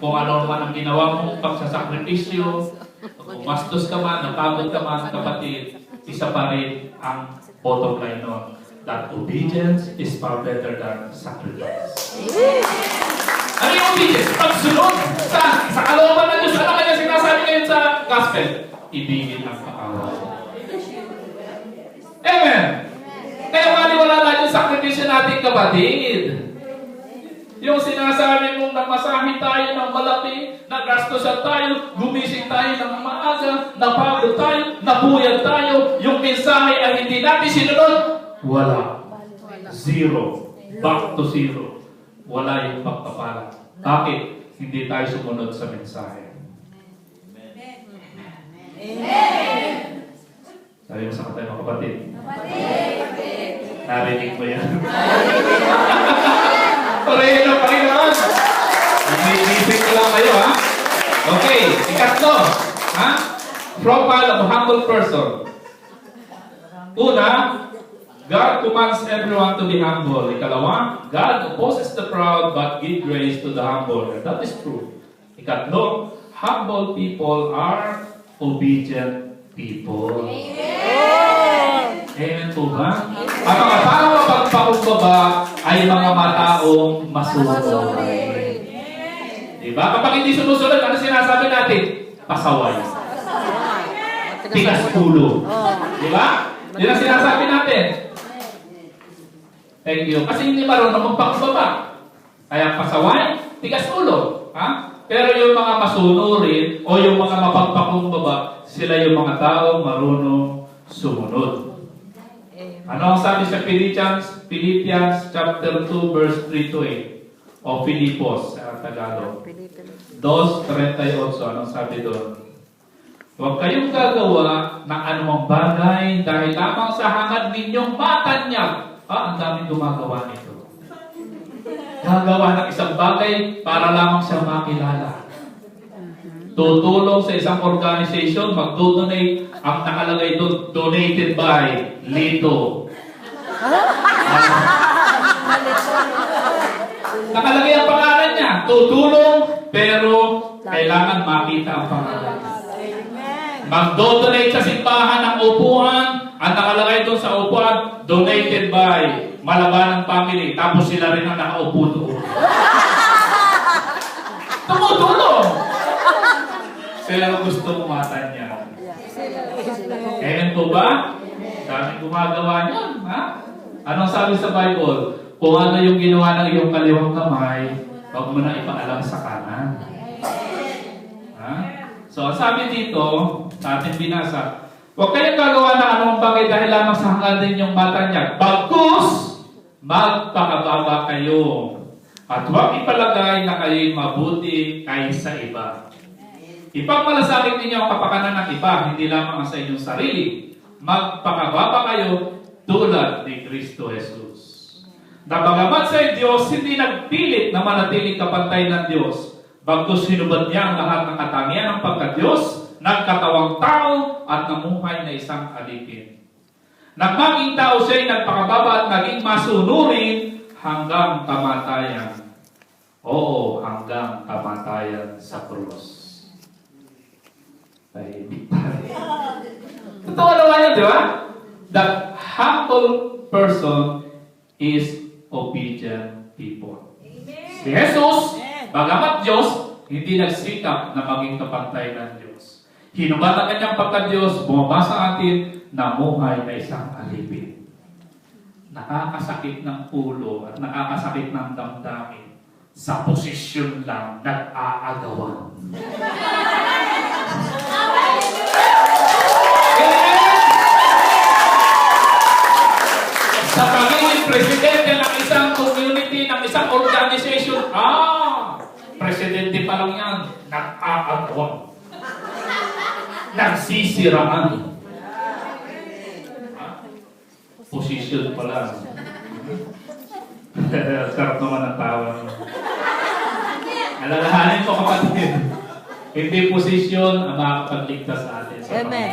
kung ano man ang ginawa mo, pagsasakripisyo, umastos ka man, napagod ka man, kapatid, isa pa rin ang bottom line nun. That obedience is far better than sacrifice. Ano yung obedience? Pagsunod sa kalooban ng Diyos. Ano kanya sinasabi ngayon sa gospel? Ibigin ang kaaway. Amen! Kaya maliwala na yung sakripisyo natin, kapatid. Yung sinasabi mong nagmasahe tayo ng malaki, nagastosan tayo, gumising tayo ng maaga, napagod tayo, napuyat tayo, yung mensahe ay hindi natin sinunod, wala. Zero. Back to zero. Wala yung pagpapala. Bakit? Hindi tayo sumunod sa mensahe. Amen. Sabi mo sa katay mga kapatid. Narinig mo yan. Pareho na Panginoon. Umiisip ko lang kayo, ha? Okay, ikatlo. Ha? Profile of a humble person. Una, God commands everyone to be humble. Ikalawa, God opposes the proud but gives grace to the humble. And that is true. Ikatlo, humble people are obedient people. Amen po ba? Ang mga taong mapagpakumbaba ay mga mataong masunod. Diba? Kapag hindi sumusunod, ano sinasabi natin? Pasaway. Tigas ulo. Diba? Yun ang sinasabi natin. Thank you. Kasi hindi marunong magpakumbaba. Kaya pasaway, tigas ulo. Ha? Pero yung mga masunurin o yung mga mapagpakumbaba, sila yung mga taong marunong sumunod. Ano ang sabi sa Philippians chapter 2 verse 3 to 8? O Filipos sa Tagalog. 2:38. Anong sabi doon? Huwag kayong gagawa ng anumang bagay dahil lamang sa hangad ninyong matanyag. Ang daming gumagawa nito. Gagawa ng isang bagay para lamang siya makilala. Tutulong sa isang organization, mag-donate, ang nakalagay doon, donated by Lito. Nakalagay ang pangalan niya, tutulong, pero kailangan makita ang pangalan. Mag-donate sa simbahan ng upuan, ang nakalagay doon sa upuan, donated by Malabanang Family. Tapos sila rin ang nakaupo doon. Tumutulong! Pero gusto kumatan niya. Amen po ba? Daming gumagawa niyan. Ha? Anong sabi sa Bible? Kung ano yung ginawa ng iyong kaliwang kamay, huwag mo na ipaalam sa kanan. Ha? So, ang sabi dito, sa ating binasa, huwag kayong gagawa ng anumang bagay dahil lamang sa hangad ninyong matanyag. Bagkus, magpakababa kayo. At huwag ipalagay na kayo'y mabuti kaysa iba. Ipagmalasakit ninyo ang kapakanan ng iba, hindi lamang sa inyong sarili. Magpakababa kayo tulad ni Kristo Jesus. Nabagamat sa Diyos, hindi nagpilit na manatiling kapantay ng Diyos. Bagkus hinubad niya ang lahat ng katangian ng pagka-Diyos, nagkatawang tao at namuhay na isang alipin. Nagmaging tao siya'y nagpakababa at naging masunurin hanggang kamatayan. Oo, hanggang kamatayan sa krus. Ay, totoo naman yun, di ba? The humble person is obedient people. Si Jesus, bagamat Diyos, hindi nagsikap na maging kapantay ng Diyos. Hinubad ang kanyang pagka-Diyos, bumaba sa atin, namuhay na isang alipin. Nakakasakit ng ulo at nakakasakit ng damdamin. Sa posisyon lang, nag-aagawan. Sa pagiging presidente ng isang community, ng isang organization, presidente pa lang yan, nag-aagawan. Nagsisiraan. Posisyon pa lang. Sarap naman ang tawa. Alalahanin ko kapatid, hindi posisyon ang makakapagligtas sa atin. Amen.